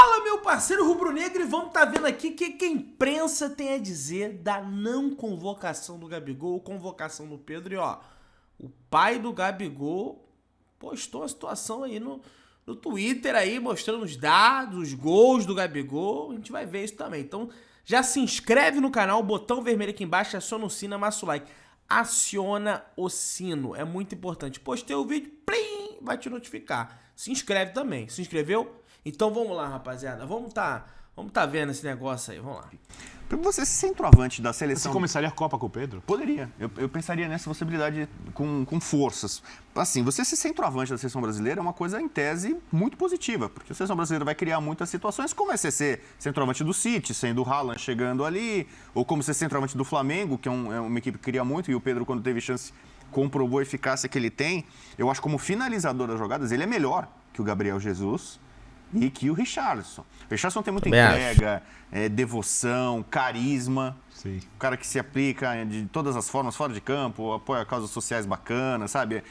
Fala, meu parceiro rubro-negro, e vamos estar vendo aqui o que a imprensa tem a dizer da não convocação do Gabigol ou convocação do Pedro. E ó, o pai do Gabigol postou a situação aí no Twitter aí, mostrando os dados, os gols do Gabigol. A gente vai ver isso também. Então já se inscreve no canal, botão vermelho aqui embaixo, aciona o sino, amassa o like. Aciona o sino, é muito importante. Postei o vídeo, plim, vai te notificar. Se inscreve também. Se inscreveu? Então vamos lá, rapaziada. Vamos tá vendo esse negócio aí. Vamos lá. Para você ser centroavante da seleção... Você começaria a Copa com o Pedro? Poderia. Eu pensaria nessa possibilidade com forças. Assim, você ser centroavante da seleção brasileira é uma coisa, em tese, muito positiva, porque a seleção brasileira vai criar muitas situações, como é você ser centroavante do City, sendo o Haaland chegando ali, ou como ser centroavante do Flamengo, que é uma equipe que cria muito, e o Pedro, quando teve chance, comprovou a eficácia que ele tem. Eu acho que como finalizador das jogadas, ele é melhor que o Gabriel Jesus e que o Richarlison. O Richarlison tem muita entrega, devoção, carisma. Sim. Um cara que se aplica de todas as formas, fora de campo, apoia causas sociais bacanas, sabe?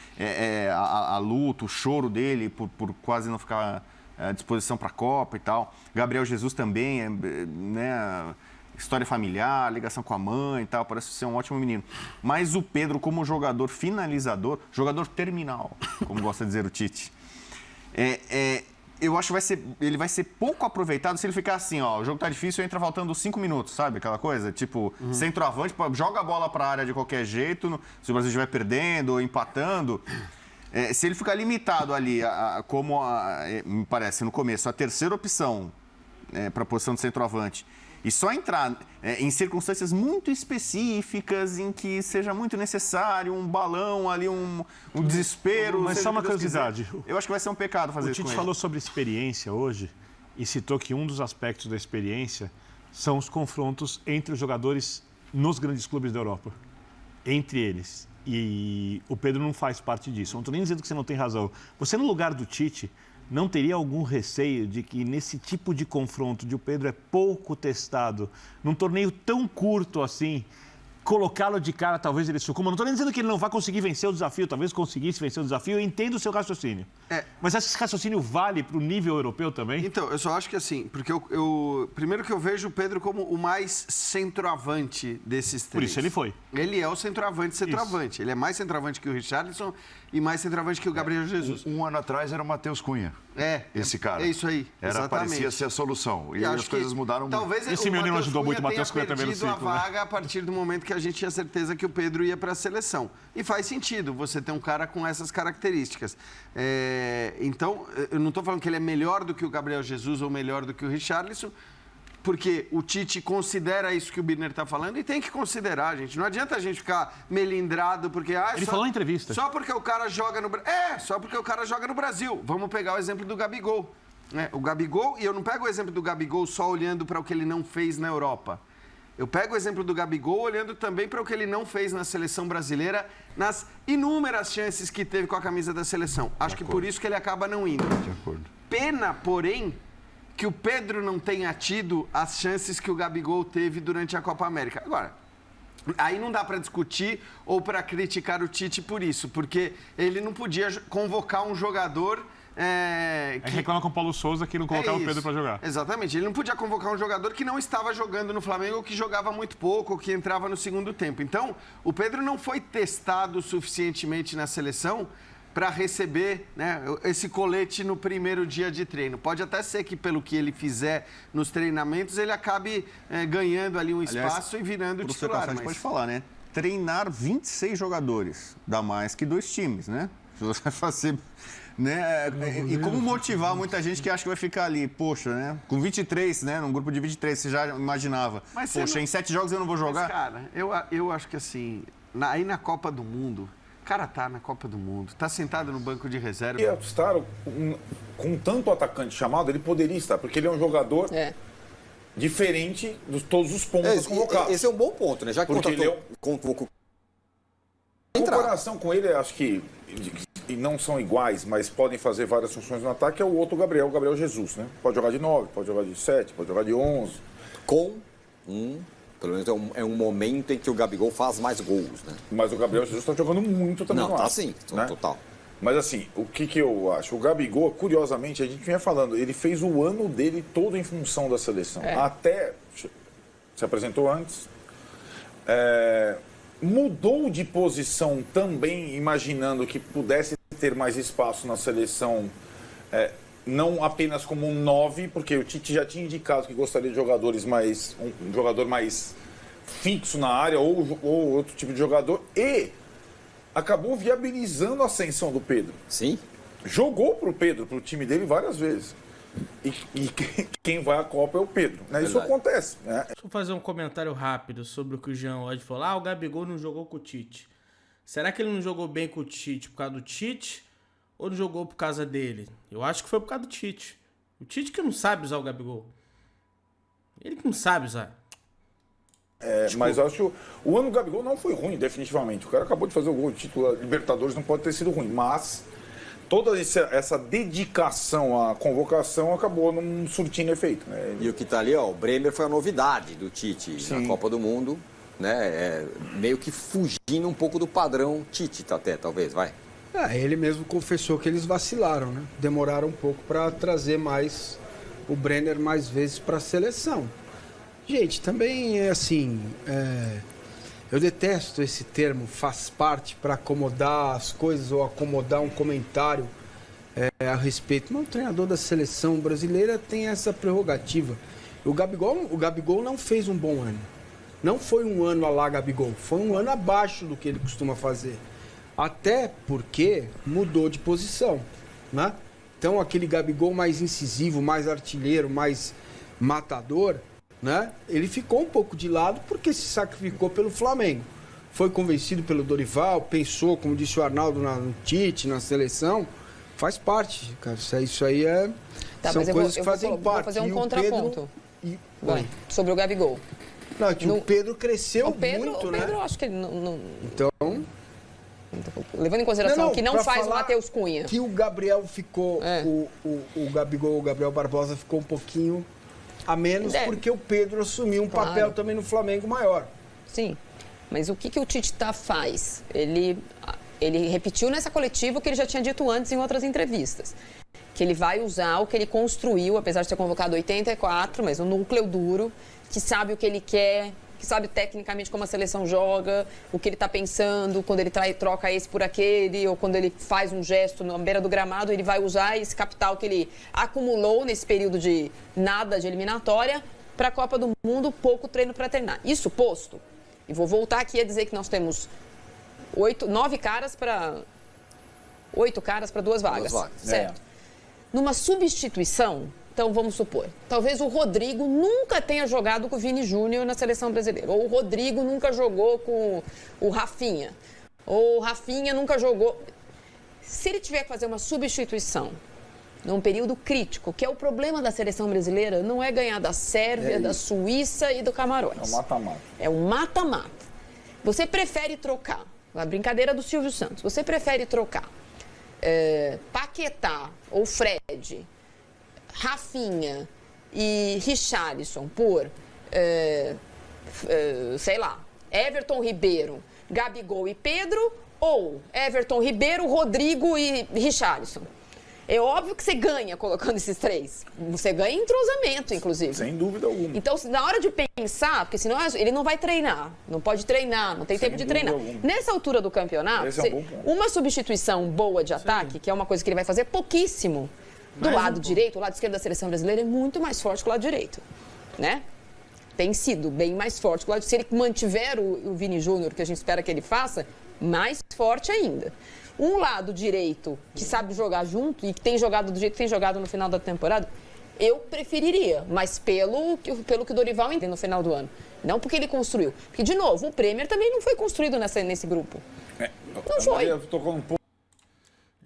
A luta, o choro dele por quase não ficar à disposição para a Copa e tal. Gabriel Jesus também, né? História familiar, ligação com a mãe e tal, parece ser um ótimo menino. Mas o Pedro, como jogador finalizador, jogador terminal, como gosta de dizer o Tite, eu acho que ele vai ser pouco aproveitado se ele ficar assim, ó, o jogo tá difícil, entra faltando 5 minutos, sabe? Aquela coisa, tipo, centroavante, joga a bola pra área de qualquer jeito, se o Brasil estiver perdendo ou empatando. Se ele ficar limitado ali, me parece, no começo, a terceira opção para a posição de centroavante, e só entrar em circunstâncias muito específicas, em que seja muito necessário um balão ali, um desespero. Mas só uma curiosidade. Eu acho que vai ser um pecado fazer isso com ele. O Tite falou sobre experiência hoje e citou que um dos aspectos da experiência são os confrontos entre os jogadores nos grandes clubes da Europa. Entre eles. E o Pedro não faz parte disso. Não estou nem dizendo que você não tem razão. Você, no lugar do Tite, não teria algum receio de que nesse tipo de confronto, de o Pedro é pouco testado, num torneio tão curto assim, colocá-lo de cara, talvez ele sucumba? Não estou nem dizendo que ele não vai conseguir vencer o desafio, talvez conseguisse vencer o desafio, eu entendo o seu raciocínio. Mas esse raciocínio vale para o nível europeu também? Então, eu só acho que assim, porque primeiro que eu vejo o Pedro como o mais centroavante desses três. Por isso ele foi. Ele é o centroavante. Isso. Ele é mais centroavante que o Richarlison e mais centroavante que o Gabriel Jesus. Um ano atrás era o Matheus Cunha. Esse cara. É isso aí, parecia ser a solução. E as coisas mudaram muito. Talvez esse menino ajudou muito o Matheus Cunha também no ciclo, a vaga a partir do momento que a gente tinha certeza que o Pedro ia para a seleção. E faz sentido você ter um cara com essas características. Então, eu não estou falando que ele é melhor do que o Gabriel Jesus ou melhor do que o Richarlison, porque o Tite considera isso que o Birner está falando e tem que considerar, gente. Não adianta a gente ficar melindrado porque... Ele falou em entrevista. Só porque o cara joga no Brasil. Só porque o cara joga no Brasil. Vamos pegar o exemplo do Gabigol. O Gabigol, e eu não pego o exemplo do Gabigol só olhando para o que ele não fez na Europa. Eu pego o exemplo do Gabigol olhando também para o que ele não fez na seleção brasileira, nas inúmeras chances que teve com a camisa da seleção. Acho que por isso que ele acaba não indo. De acordo. Pena, porém, que o Pedro não tenha tido as chances que o Gabigol teve durante a Copa América. Agora, aí não dá para discutir ou para criticar o Tite por isso, porque ele não podia convocar um jogador... reclama com o Paulo Souza que não colocava o Pedro para jogar. Exatamente. Ele não podia convocar um jogador que não estava jogando no Flamengo, ou que jogava muito pouco, ou que entrava no segundo tempo. Então, o Pedro não foi testado suficientemente na seleção para receber, né, esse colete no primeiro dia de treino. Pode até ser que, pelo que ele fizer nos treinamentos, ele acabe ganhando ali um espaço e virando titular. Mas... pode falar, né? Treinar 26 jogadores dá mais que 2 times, né? Se você vai fazer... E como motivar muita gente que acha que vai ficar ali, poxa, né? Com 23, né? Num grupo de 23, você já imaginava. Mas poxa, em 7 jogos eu não vou jogar? Mas, cara, eu acho que assim, aí na Copa do Mundo, o cara tá na Copa do Mundo, tá sentado no banco de reserva. E estar com tanto atacante chamado, ele poderia estar, porque ele é um jogador diferente de todos os pontos convocados. Esse é um bom ponto, né? Já que convocou. Em comparação com ele, acho que e não são iguais, mas podem fazer várias funções no ataque, é o outro Gabriel, o Gabriel Jesus, né? Pode jogar de 9, pode jogar de 7, pode jogar de 11. Pelo menos é um momento em que o Gabigol faz mais gols, né? Mas o Gabriel Jesus está jogando muito também. Não, tá sim, né? Total. Mas assim, o que eu acho? O Gabigol, curiosamente, a gente vinha falando, ele fez o ano dele todo em função da seleção. Até se apresentou antes, mudou de posição também, imaginando que pudesse ter mais espaço na seleção, não apenas como um 9, porque o Tite já tinha indicado que gostaria de jogadores mais, um jogador mais fixo na área ou outro tipo de jogador, e acabou viabilizando a ascensão do Pedro. Sim. Jogou pro Pedro, pro time dele várias vezes. E quem vai à Copa é o Pedro. Né? Isso acontece. Né? Deixa eu fazer um comentário rápido sobre o que o Jean hoje falou. O Gabigol não jogou com o Tite. Será que ele não jogou bem com o Tite por causa do Tite? Ou não jogou por causa dele? Eu acho que foi por causa do Tite. O Tite que não sabe usar o Gabigol. Ele que não sabe usar. Mas eu acho que o ano do Gabigol não foi ruim, definitivamente. O cara acabou de fazer o gol de título da Libertadores, não pode ter sido ruim. Mas toda essa dedicação à convocação acabou não surtindo efeito. Né? E o que está ali, o Bremer foi a novidade do Tite na Copa do Mundo, né? Meio que fugindo um pouco do padrão Tite, até, talvez, vai. Ele mesmo confessou que eles vacilaram, né? Demoraram um pouco para trazer mais o Brenner mais vezes para a seleção. Gente, também é assim, eu detesto esse termo, faz parte, para acomodar as coisas ou acomodar um comentário a respeito. Mas o treinador da seleção brasileira tem essa prerrogativa. O Gabigol não fez um bom ano. Não foi um ano a lá Gabigol, foi um ano abaixo do que ele costuma fazer. Até porque mudou de posição, né? Então aquele Gabigol mais incisivo, mais artilheiro, mais matador, né? Ele ficou um pouco de lado porque se sacrificou pelo Flamengo. Foi convencido pelo Dorival, pensou, como disse o Arnaldo, no Tite, na seleção. Faz parte, cara. Isso aí são coisas que fazem parte. Vou fazer um contraponto sobre o Gabigol. Não, que o Pedro cresceu muito, né? O Pedro, acho que ele não... Então... Levando em consideração que não faz o Matheus Cunha. Que o Gabriel ficou... O Gabriel Barbosa ficou um pouquinho a menos porque o Pedro assumiu um papel também no Flamengo maior. Sim, mas o que o Tite faz? Ele repetiu nessa coletiva o que ele já tinha dito antes em outras entrevistas. Que ele vai usar o que ele construiu, apesar de ter convocado 84, mas um núcleo duro, que sabe o que ele quer, que sabe tecnicamente como a seleção joga, o que ele está pensando, quando ele troca esse por aquele, ou quando ele faz um gesto na beira do gramado, ele vai usar esse capital que ele acumulou nesse período de nada de eliminatória para a Copa do Mundo, pouco treino para treinar. Isso posto, e vou voltar aqui a dizer que nós temos 8 caras para 2 vagas, certo? Numa substituição, então vamos supor, talvez o Rodrigo nunca tenha jogado com o Vini Júnior na seleção brasileira, ou o Rodrigo nunca jogou com o Rafinha, ou o Rafinha nunca jogou. Se ele tiver que fazer uma substituição num período crítico, que é o problema da seleção brasileira, não é ganhar da Sérvia, da Suíça e do Camarões. É um mata-mata. É um mata-mata. Você prefere trocar, a brincadeira do Silvio Santos, você prefere trocar Paquetá ou Fred, Rafinha e Richarlison por, sei lá, Everton Ribeiro, Gabigol e Pedro, ou Everton Ribeiro, Rodrigo e Richarlison? É óbvio que você ganha colocando esses 3. Você ganha em entrosamento, inclusive. Sem dúvida alguma. Então, na hora de pensar, porque senão ele não vai treinar, não pode treinar, não tem tempo de treinar. Alguma. Nessa altura do campeonato, uma substituição boa de ataque, que é uma coisa que ele vai fazer pouquíssimo, do lado direito, o lado esquerdo da seleção brasileira é muito mais forte que o lado direito, né? Tem sido bem mais forte que o lado direito. Se ele mantiver o Vini Júnior, que a gente espera que ele faça, mais forte ainda. Um lado direito que sabe jogar junto e que tem jogado do jeito que tem jogado no final da temporada, eu preferiria, mas pelo que o Dorival entende no final do ano. Não porque ele construiu. Porque, de novo, o Premier também não foi construído nesse grupo. Não foi.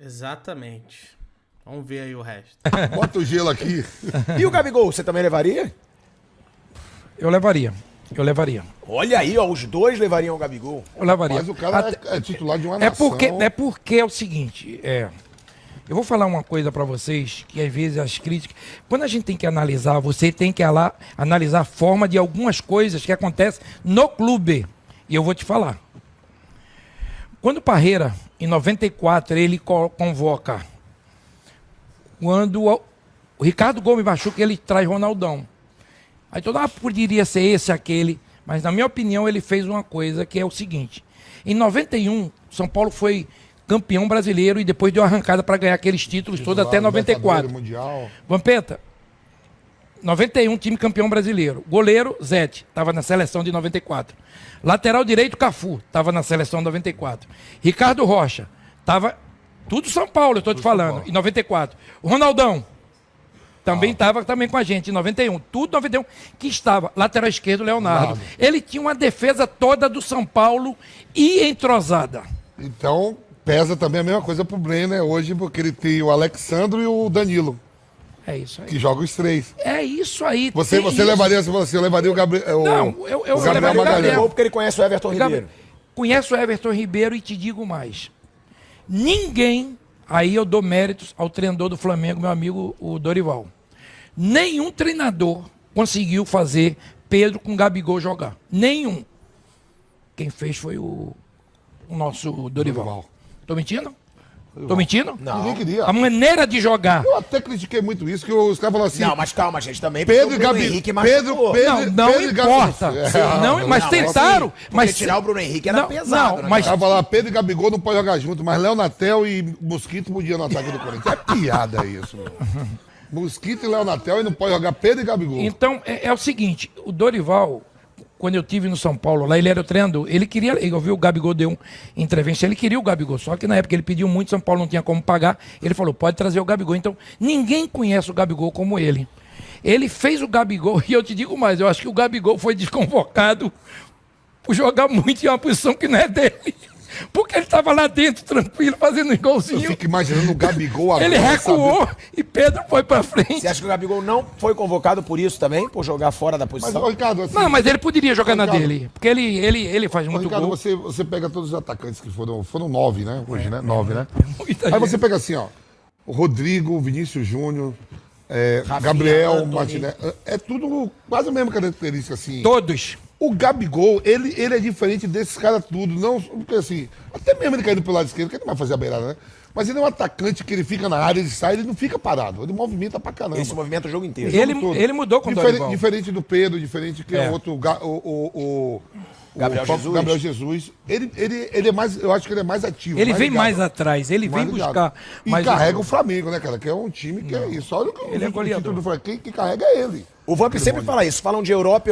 Exatamente. Vamos ver aí o resto. Bota o gelo aqui. E o Gabigol, você também levaria? Eu levaria. Olha aí, ó, os dois levariam o Gabigol. Eu levaria. Mas o cara é titular de uma nação. É porque é o seguinte, eu vou falar uma coisa pra vocês, que às vezes as críticas... Quando a gente tem que analisar, você tem que analisar a forma de algumas coisas que acontecem no clube. E eu vou te falar. Quando o Parreira em 94, ele convoca. Quando o Ricardo Gomes machuca, ele traz Ronaldão. Aí todo mundo poderia ser esse, aquele. Mas, na minha opinião, ele fez uma coisa que é o seguinte. Em 91, São Paulo foi campeão brasileiro e depois deu arrancada para ganhar aqueles títulos todos até 94. Mundial. Vampeta, 91, time campeão brasileiro. Goleiro, Zete, estava na seleção de 94. Lateral direito, Cafu, estava na seleção de 94. Ricardo Rocha, estava... Tudo São Paulo, eu estou te falando, em 94. O Ronaldão, também estava também com a gente, em 91. Tudo 91, que estava. Lateral esquerdo, Leonardo. Ele tinha uma defesa toda do São Paulo e entrosada. Então, pesa também a mesma coisa pro Brenner hoje, porque ele tem o Alexandro e o Danilo. É isso aí. Que jogam os três. É isso aí. Você levaria, você levaria o Gabriel. Não, eu Gabriel Magalhães. Porque ele conhece o Everton Ribeiro. Conhece o Everton Ribeiro e te digo mais. Ninguém, aí eu dou méritos ao treinador do Flamengo, meu amigo, o Dorival. Nenhum treinador conseguiu fazer Pedro com Gabigol jogar. Nenhum. Quem fez foi o nosso Dorival. Tô mentindo? Tô mentindo? Não. Ninguém queria. A maneira de jogar. Eu até critiquei muito isso, que os caras falaram assim... Não, mas calma, gente, também. Pedro e Gabriel. Não importa. Não, mas tentaram. Mas tirar o Bruno Henrique era pesado. Não, mas falar Pedro e Gabigol não pode jogar junto, mas Léo Natel e Mosquito podiam no ataque do Corinthians. É piada isso, meu. Mosquito e Léo Natel e não pode jogar Pedro e Gabigol. Então, é o seguinte, o Dorival... Quando eu estive no São Paulo, lá ele era o treinador. Ele queria, eu vi o Gabigol deu uma entrevista, ele queria o Gabigol, só que na época ele pediu muito, São Paulo não tinha como pagar. Ele falou, pode trazer o Gabigol. Então, ninguém conhece o Gabigol como ele. Ele fez o Gabigol, e eu te digo mais, eu acho que o Gabigol foi desconvocado por jogar muito em uma posição que não é dele. Porque ele estava lá dentro, tranquilo, fazendo um golzinho. Eu fico imaginando o Gabigol agora. Ele recuou e Pedro foi pra frente. Você acha que o Gabigol não foi convocado por isso também? Por jogar fora da posição? Mas, Ricardo, assim, não, mas ele poderia jogar na dele. Porque ele faz muito Ricardo, gol. você pega todos os atacantes que foram 9, né? Hoje, né? 9, né? Muita Aí gente. você pega assim, ó. O Rodrigo, Vinícius Júnior, Gabriel, Martinez. É tudo quase a mesma característica, assim. Todos. O Gabigol, ele é diferente desses caras tudo. Não, porque assim, até mesmo ele caindo pelo lado esquerdo, que ele não vai fazer a beirada, né? Mas ele é um atacante que ele fica na área, ele sai, ele não fica parado. Ele movimenta pra caramba. Esse movimento o jogo inteiro. Ele mudou com o Dorival. Diferente do Pedro, diferente que é outro, Gabriel Jesus. Ele é mais, eu acho que ele é mais ativo. Ele mais vem ligado, mais atrás, ele vem buscar. E carrega o Flamengo, né, cara? Que é um time que é isso. Olha o que ele é goleador. Do Flamengo. Quem carrega é ele. O Vamp sempre fala isso. Falam de Europa,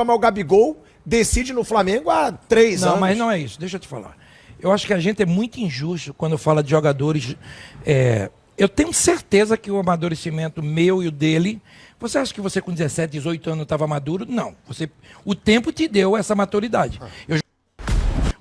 mas o Gabigol decide no Flamengo há 3 anos. Não, mas não é isso. Deixa eu te falar. Eu acho que a gente é muito injusto quando fala de jogadores. Eu tenho certeza que o amadurecimento meu e o dele. Você acha que você com 17, 18 anos estava maduro? Não. O tempo te deu essa maturidade.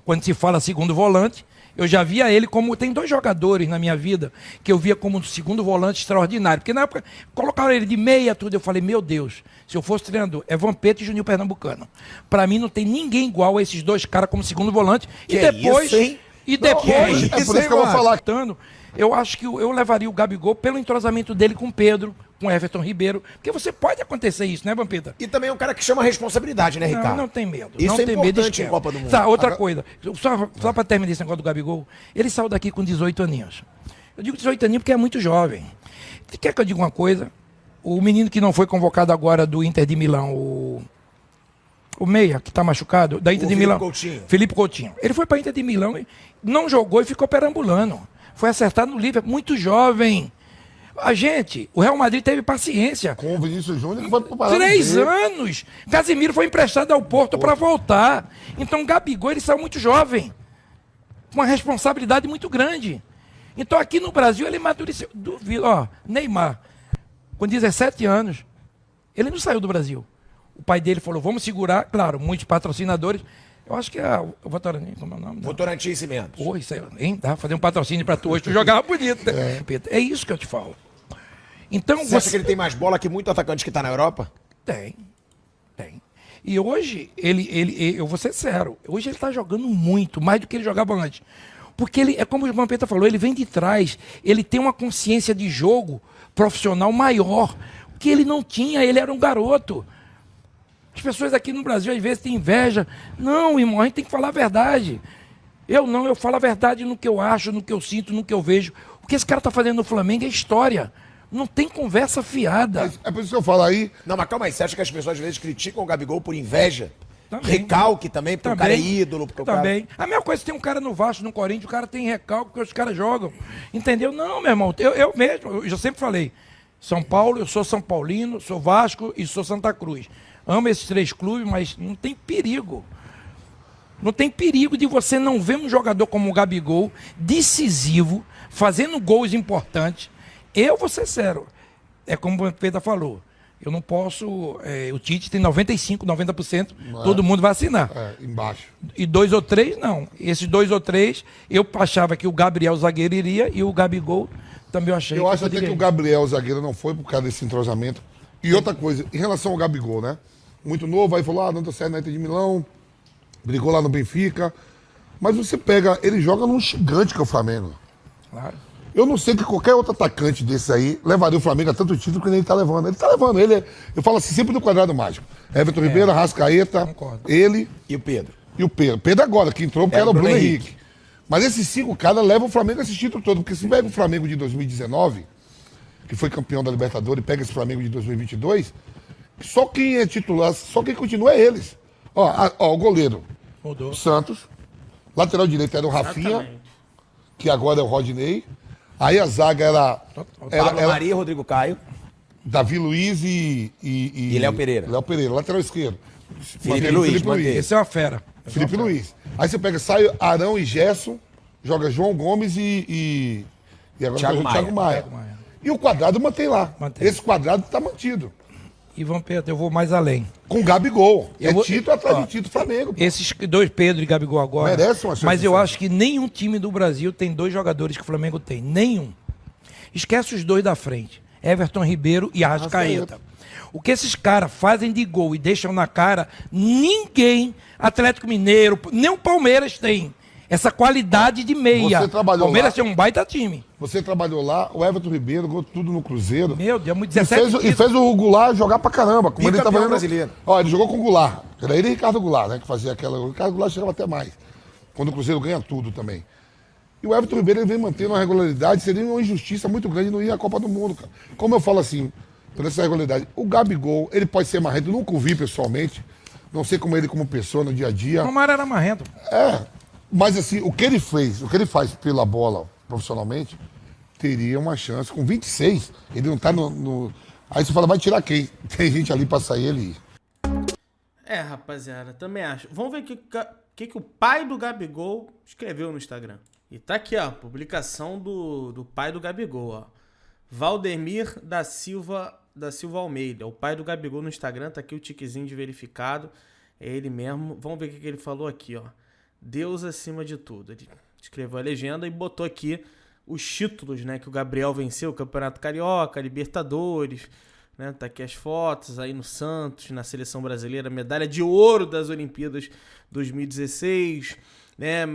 Quando se fala segundo volante, eu já via ele como... Tem 2 jogadores na minha vida que eu via como segundo volante extraordinário. Porque na época colocaram ele de meia, tudo. Eu falei, meu Deus, se eu fosse treinador, é Vampeta e Juninho Pernambucano. Para mim não tem ninguém igual a esses 2 caras como segundo volante. Que é por isso que eu vou falar. Eu acho que eu levaria o Gabigol pelo entrosamento dele com o Pedro, com o Everton Ribeiro. Porque você pode acontecer isso, né, Vampeta? E também é um cara que chama a responsabilidade, né, Ricardo? Não tem medo. Isso não é tem importante medo em Copa do Mundo. Tá, outra coisa. Só para terminar esse negócio do Gabigol. Ele saiu daqui com 18 aninhos. Eu digo 18 aninhos porque é muito jovem. Quer que eu diga uma coisa? O menino que não foi convocado agora do Inter de Milão, o meia, que está machucado, da Inter de Milão. Felipe Coutinho. Ele foi para a Inter de Milão, não jogou e ficou perambulando. Foi acertado no Liverpool, muito jovem. O Real Madrid teve paciência. Com o Vinícius Júnior que foi para 3 anos. Casemiro foi emprestado ao Porto para voltar. Então, Gabigol, ele saiu muito jovem. Com uma responsabilidade muito grande. Então, aqui no Brasil, ele amadureceu. Neymar, com 17 anos, ele não saiu do Brasil. O pai dele falou, vamos segurar. Claro, muitos patrocinadores. Eu acho que é o Votorantim, como é o nome? Votorantim Cimentos. Pô, isso aí, hein? Dá pra fazer um patrocínio pra tu hoje, tu jogava bonito, né? É isso que eu te falo. Então, você acha que ele tem mais bola que muito atacante que tá na Europa? Tem. E hoje, eu vou ser sincero, hoje ele tá jogando muito, mais do que ele jogava antes. Porque ele, é como o Vampeta falou, ele vem de trás, ele tem uma consciência de jogo profissional maior, que ele não tinha, ele era um garoto. As pessoas aqui no Brasil às vezes têm inveja. Não, irmão, a gente tem que falar a verdade. Eu não, eu falo a verdade no que eu acho, no que eu sinto, no que eu vejo. O que esse cara tá fazendo no Flamengo é história. Não tem conversa fiada. Mas é por isso que eu falo aí. Não, mas calma aí, você acha que as pessoas às vezes criticam o Gabigol por inveja? Também. Recalque também, porque o cara é ídolo. Porque também. A mesma coisa, tem um cara no Vasco, no Corinthians, o cara tem recalque porque os caras jogam. Entendeu? Não, meu irmão, eu mesmo, eu já sempre falei. São Paulo, eu sou São Paulino, sou Vasco e sou Santa Cruz. Amo esses 3 clubes, mas não tem perigo. Não tem perigo de você não ver um jogador como o Gabigol, decisivo, fazendo gols importantes. Eu vou ser sério. É como o Pedro falou. Eu não posso... o Tite tem 95%, 90%, todo mundo vai assinar. Embaixo. E 2 ou 3, não. Esses 2 ou 3, eu achava que o Gabriel zagueiro iria e o Gabigol também eu achei. Eu acho até que o Gabriel zagueiro não foi por causa desse entrosamento. E outra coisa, em relação ao Gabigol, né? Muito novo, aí falou, não tá certo na Inter de Milão, brigou lá no Benfica. Mas você pega, ele joga num gigante que é o Flamengo. Claro. Eu não sei que qualquer outro atacante desse aí levaria o Flamengo a tanto título que ele tá levando. Ele tá levando, eu falo assim, sempre no quadrado mágico. Everton Ribeiro, Arrascaeta, concordo. ele... E o Pedro. E o Pedro. Pedro agora, que entrou porque era o Bruno Henrique. Mas esses 5 caras levam o Flamengo a esse título todo. Porque se pega o Flamengo de 2019, que foi campeão da Libertadores, e pega esse Flamengo de 2022, só quem é titular, só quem continua é eles. Ó, o goleiro. Mudou. Santos. Lateral direito era o Rafinha, que agora é o Rodinei. Aí a zaga era Pablo Maria, Rodrigo Caio. Davi Luiz e Léo Pereira. Léo Pereira, lateral esquerdo. Felipe Luiz. Esse é uma fera. Felipe Luiz. Aí você pega, sai Arão e Gerson, joga João Gomes e agora Thiago Maia. E o quadrado mantém lá. Esse quadrado tá mantido. E vamos, Pedro, eu vou mais além. Com Gabigol. Título atrás de título Flamengo. Esses 2, Pedro e Gabigol agora. Merece uma chance. Mas eu acho que nenhum time do Brasil tem 2 jogadores que o Flamengo tem. Nenhum. Esquece os 2 da frente. Everton Ribeiro e Arrascaeta. O que esses caras fazem de gol e deixam na cara, ninguém, Atlético Mineiro, nem o Palmeiras tem. Essa qualidade de meia. Você trabalhou Palmeiras lá. tem um baita time. Você trabalhou lá, o Everton Ribeiro, ganhou tudo no Cruzeiro. Meu Deus, 17 e fez o Goulart jogar pra caramba. Como ele tava brasileiro. Ó, ele jogou com o Goulart. Era ele e Ricardo Goulart, né? Que fazia aquela. O Ricardo Goulart chegava até mais. Quando o Cruzeiro ganha tudo também. E o Everton Ribeiro ele vem mantendo uma regularidade, seria uma injustiça muito grande não ir à Copa do Mundo, cara. Como eu falo assim, por essa regularidade, o Gabigol, ele pode ser marrento, eu nunca o vi pessoalmente. Não sei como ele como pessoa no dia a dia. O Romário era marrento. Mas assim, o que ele faz pela bola profissionalmente, teria uma chance. Com 26, ele não tá no... Aí você fala, vai tirar quem? Tem gente ali pra sair, ele ir. Rapaziada, também acho. Vamos ver o que o pai do Gabigol escreveu no Instagram. E tá aqui, ó, publicação do pai do Gabigol, ó. Valdemir da Silva Almeida, o pai do Gabigol no Instagram, tá aqui o tiquezinho de verificado, é ele mesmo. Vamos ver o que ele falou aqui, ó. Deus acima de tudo. Ele escreveu a legenda e botou aqui os títulos, né, que o Gabriel venceu, o Campeonato Carioca, Libertadores, né, tá aqui as fotos aí no Santos, na Seleção Brasileira, medalha de ouro das Olimpíadas 2016, né,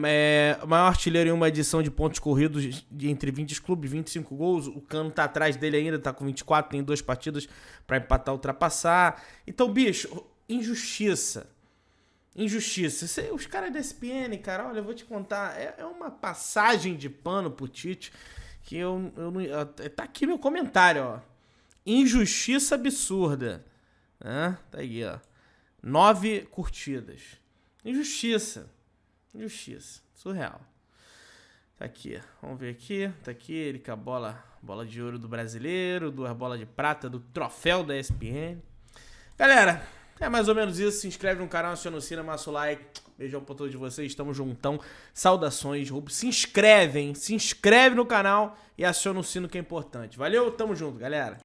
o maior artilheiro em uma edição de pontos corridos entre 20 clubes, 25 gols, o Cano tá atrás dele ainda, tá com 24, tem 2 partidas pra empatar, ultrapassar. Então, bicho, injustiça. Os caras da ESPN, cara, olha, eu vou te contar, é uma passagem de pano pro Tite, que eu não... Tá aqui meu comentário, ó. Injustiça absurda. Né? Tá aí, ó. 9 curtidas. Injustiça. Surreal. Tá aqui, vamos ver aqui. Tá aqui ele com a bola de ouro do brasileiro, 2 bolas de prata do troféu da ESPN. Galera, é mais ou menos isso. Se inscreve no canal, aciona o sino, amassa o like. Beijão pra todos vocês, tamo juntão. Saudações, se inscreve no canal e aciona o sino que é importante. Valeu, tamo junto, galera.